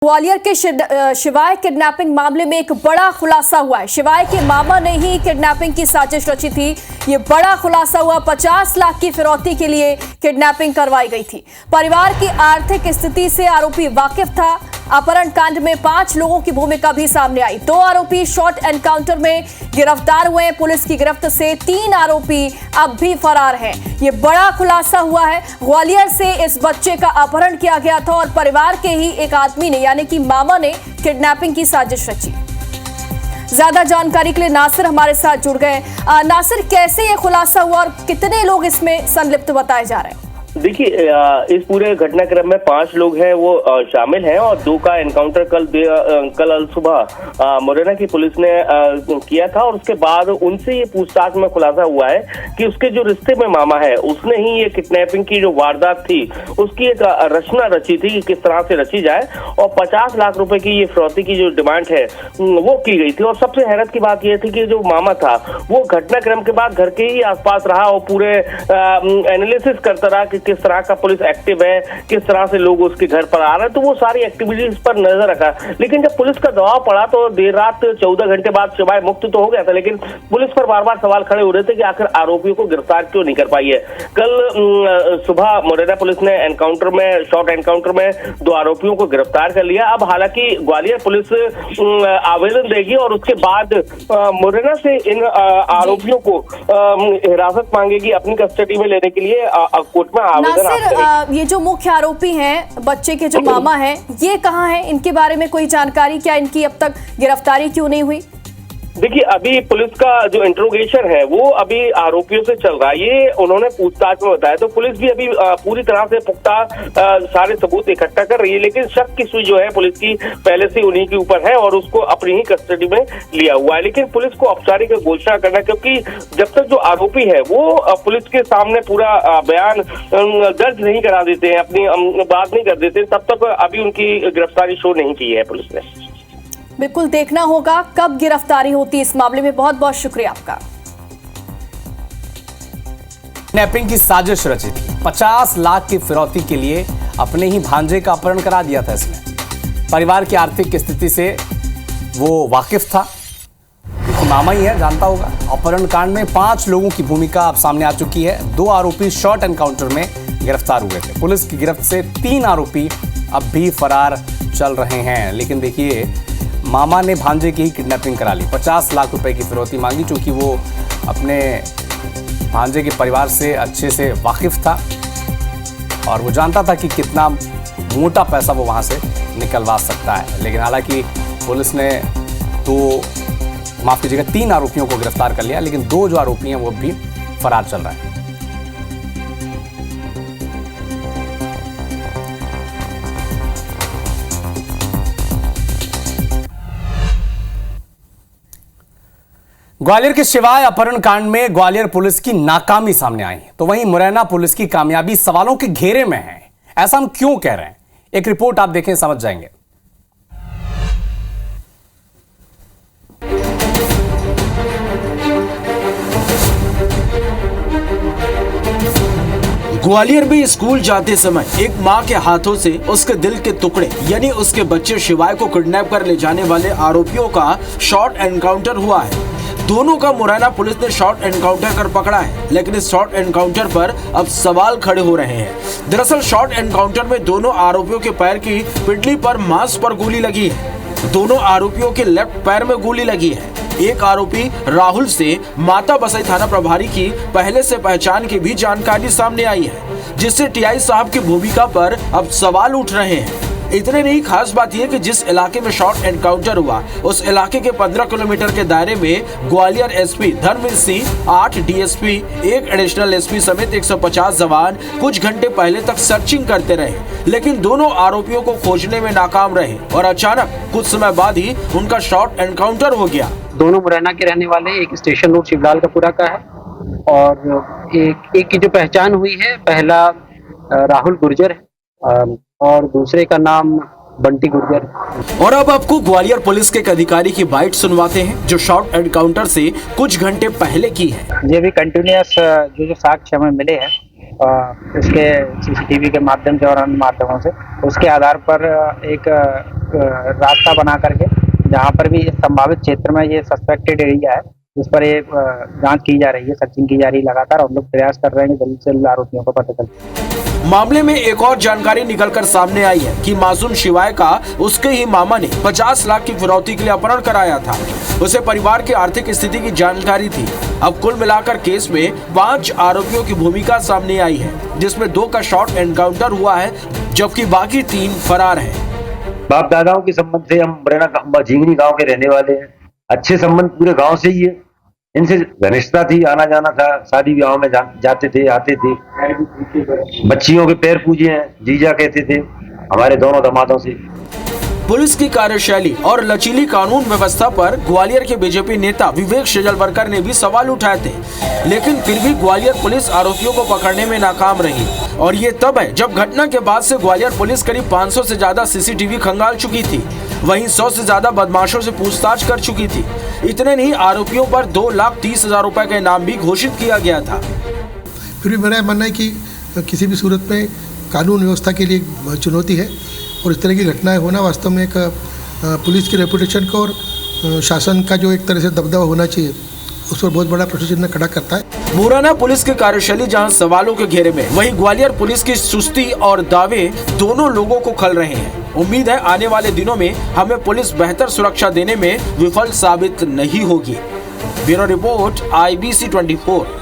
ग्वालियर के शिवाय किडनैपिंग मामले में एक बड़ा खुलासा हुआ है। शिवाय के मामा ने ही किडनैपिंग की साजिश रची थी। ये बड़ा खुलासा हुआ। 50 लाख की फिरौती के लिए किडनैपिंग करवाई गई थी। परिवार की आर्थिक स्थिति से आरोपी वाकिफ था। अपहरण कांड में 5 लोगों की भूमिका भी सामने आई। 2 आरोपी शॉर्ट एनकाउंटर में गिरफ्तार हुए हैं। पुलिस की गिरफ्त से 3 आरोपी अब भी फरार हैं। ये बड़ा खुलासा हुआ है। ग्वालियर से इस बच्चे का अपहरण किया गया था और परिवार के ही एक आदमी ने यानी कि मामा ने किडनैपिंग की साजिश रची। ज्यादा जानकारी के लिए नासिर हमारे साथ जुड़ गए। नासिर, कैसे ये खुलासा हुआ और कितने लोग इसमें संलिप्त बताए जा रहे हैं? देखिए, इस पूरे घटनाक्रम में 5 लोग हैं वो शामिल हैं और 2 का एनकाउंटर कल सुबह मुरैना की पुलिस ने किया था और उसके बाद उनसे ये पूछताछ में खुलासा हुआ है कि उसके जो रिश्ते में मामा है उसने ही ये किडनैपिंग की जो वारदात थी उसकी एक रचना रची थी कि किस तरह से रची जाए और 50 लाख रुपए की ये फिरौती की जो डिमांड है वो की गई थी। और सबसे हैरत की बात यह थी कि जो मामा था वो घटनाक्रम के बाद घर के ही आसपास रहा और पूरे एनालिसिस करता रहा कि किस तरह का पुलिस एक्टिव है, किस तरह से लोग उसके घर पर आ रहे हैं, तो वो सारी एक्टिविटीज पर नजर रखा। लेकिन जब पुलिस का दबाव पड़ा तो देर रात 14 घंटे बाद शिवाय मुक्त तो हो गया था, लेकिन पुलिस पर बार बार सवाल खड़े हो रहे थे कि आखिर आरोपियों को गिरफ्तार क्यों नहीं कर पाई है। कल सुबह मुरैना पुलिस ने एनकाउंटर में शॉर्ट एनकाउंटर में 2 आरोपियों को गिरफ्तार कर लिया। अब हालांकि ग्वालियर पुलिस आवेदन देगी और उसके बाद मुरैना से इन आरोपियों को हिरासत मांगेगी अपनी कस्टडी में लेने के लिए कोर्ट में। नासिर, ये जो मुख्य आरोपी हैं, बच्चे के जो मामा हैं, ये कहाँ हैं? इनके बारे में कोई जानकारी? क्या इनकी अब तक गिरफ्तारी क्यों नहीं हुई? देखिए, अभी पुलिस का जो इंट्रोगेशन है वो अभी आरोपियों से चल रहा है। ये उन्होंने पूछताछ में बताया। तो पुलिस भी अभी पूरी तरह से पुख्ता सारे सबूत इकट्ठा कर रही है, लेकिन शक की सुई जो है पुलिस की पहले से उन्हीं के ऊपर है और उसको अपनी ही कस्टडी में लिया हुआ है। लेकिन पुलिस को औपचारिक घोषणा करना, क्योंकि जब तक जो आरोपी है वो पुलिस के सामने पूरा बयान दर्ज नहीं करा देते हैं, अपनी बात नहीं कर देते, तब तक अभी उनकी गिरफ्तारी शो नहीं की है पुलिस ने। बिल्कुल देखना होगा कब गिरफ्तारी होती है इस मामले में। बहुत बहुत शुक्रिया आपका। किडनैपिंग की साजिश रची थी। 50 लाख की फिरौती के लिए अपने ही भांजे का अपहरण करा दिया था इसने। परिवार की आर्थिक स्थिति से वो वाकिफ था, मामा ही है, जानता होगा। अपहरण कांड में 5 लोगों की भूमिका अब सामने आ चुकी है। 2 आरोपी शॉर्ट एनकाउंटर में गिरफ्तार हुए थे। पुलिस की गिरफ्त से 3 आरोपी अब भी फरार चल रहे हैं। लेकिन देखिए, मामा ने भांजे की ही किडनैपिंग करा ली। 50 लाख रुपए की फिरौती मांगी, क्योंकि वो अपने भांजे के परिवार से अच्छे से वाकिफ था और वो जानता था कि कितना मोटा पैसा वो वहां से निकलवा सकता है। लेकिन हालांकि पुलिस ने 3 आरोपियों को गिरफ्तार कर लिया, लेकिन 2 जो आरोपी हैं वो भी फरार चल रहे हैं। ग्वालियर के शिवाय अपहरण कांड में ग्वालियर पुलिस की नाकामी सामने आई, तो वहीं मुरैना पुलिस की कामयाबी सवालों के घेरे में है। ऐसा हम क्यों कह रहे हैं, एक रिपोर्ट आप देखें, समझ जाएंगे। ग्वालियर में स्कूल जाते समय एक मां के हाथों से उसके दिल के टुकड़े यानी उसके बच्चे शिवाय को किडनैप कर ले जाने वाले आरोपियों का शॉर्ट एनकाउंटर हुआ है। दोनों का मुरैना पुलिस ने शॉर्ट एनकाउंटर कर पकड़ा है, लेकिन इस शॉर्ट एनकाउंटर पर अब सवाल खड़े हो रहे हैं। दरअसल शॉर्ट एनकाउंटर में दोनों आरोपियों के पैर की पिंडली पर मांस पर गोली लगी है। दोनों आरोपियों के लेफ्ट पैर में गोली लगी है। एक आरोपी राहुल से माता बसई थाना प्रभारी की पहले से पहचान की भी जानकारी सामने आई है, जिससे टीआई साहब की भूमिका पर अब सवाल उठ रहे हैं। इतने नहीं, खास बात यह कि जिस इलाके में शॉर्ट एनकाउंटर हुआ उस इलाके के 15 किलोमीटर के दायरे में Gwalior SP Dharmveer Singh, 8 DSP, 1 additional SP समेत 150 जवान कुछ घंटे पहले तक सर्चिंग करते रहे, लेकिन दोनों आरोपियों को खोजने में नाकाम रहे और अचानक कुछ समय बाद ही उनका शॉर्ट एनकाउंटर हो गया। दोनों मुरैना के रहने वाले, एक स्टेशन रोड शिवलाल कपूरा का है और एक की जो पहचान हुई है, पहला राहुल गुर्जर है और दूसरे का नाम बंटी गुर्जर। और अब आपको ग्वालियर पुलिस के एक अधिकारी की बाइट सुनवाते हैं जो शॉर्ट एनकाउंटर से कुछ घंटे पहले की है। ये भी कंटिन्यूअस जो साक्ष्य हमें मिले हैं इसके CCTV के माध्यम से और अन्य माध्यमों से उसके आधार पर एक रास्ता बना करके जहाँ पर भी इस संभावित क्षेत्र में ये सस्पेक्टेड एरिया है जिस पर ये जांच की जा रही है, सर्चिंग की जा रही है लगातार। हम लोग प्रयास कर रहे हैं कि जल्द से जल्द आरोपियों को पता चले। मामले में एक और जानकारी निकलकर सामने आई है कि मासूम शिवाय का उसके ही मामा ने 50 लाख की फिरौती के लिए अपहरण कराया था। उसे परिवार की आर्थिक स्थिति की जानकारी थी। अब कुल मिलाकर केस में 5 आरोपियों की भूमिका सामने आई है, जिसमें 2 का शॉर्ट एनकाउंटर हुआ है जबकि बाकी 3 फरार हैं। बाप दादाओं के संबंध से हम मुरैना झिंगनी गांव के रहने वाले हैं। अच्छे संबंध पूरे गांव से ही है। इनसे घनिष्ठता थी, आना जाना था, शादी ब्याह में जाते थे, आते थे। बच्चियों के पैर पूजे हैं, जीजा कहते थे हमारे दोनों दामादों से। पुलिस की कार्यशैली और लचीली कानून व्यवस्था पर ग्वालियर के बीजेपी नेता विवेक शेजवलकर ने भी सवाल उठाए थे, लेकिन फिर भी ग्वालियर पुलिस आरोपियों को पकड़ने में नाकाम रही। और ये तब है जब घटना के बाद से ग्वालियर पुलिस करीब 500 से ज्यादा CCTV खंगाल चुकी थी, वहीं 100 से ज्यादा बदमाशों से पूछताछ कर चुकी थी। इतने नहीं, आरोपियों पर 2,30,000 रुपए का इनाम भी घोषित किया गया था। फिर भी मेरा मानना है कि किसी भी सूरत में कानून व्यवस्था के लिए चुनौती है और इस तरह की घटनाएं होना वास्तव में एक पुलिस की रेपुटेशन को और शासन का जो एक तरह से दबदबा होना चाहिए उस पर बहुत बड़ा प्रश्न खड़ा करता है। मुरैना पुलिस की कार्यशैली जहां सवालों के घेरे में, वहीं ग्वालियर पुलिस की सुस्ती और दावे दोनों लोगों को खल रहे हैं। उम्मीद है आने वाले दिनों में हमें पुलिस बेहतर सुरक्षा देने में विफल साबित नहीं होगी। Bureau report IBC 24।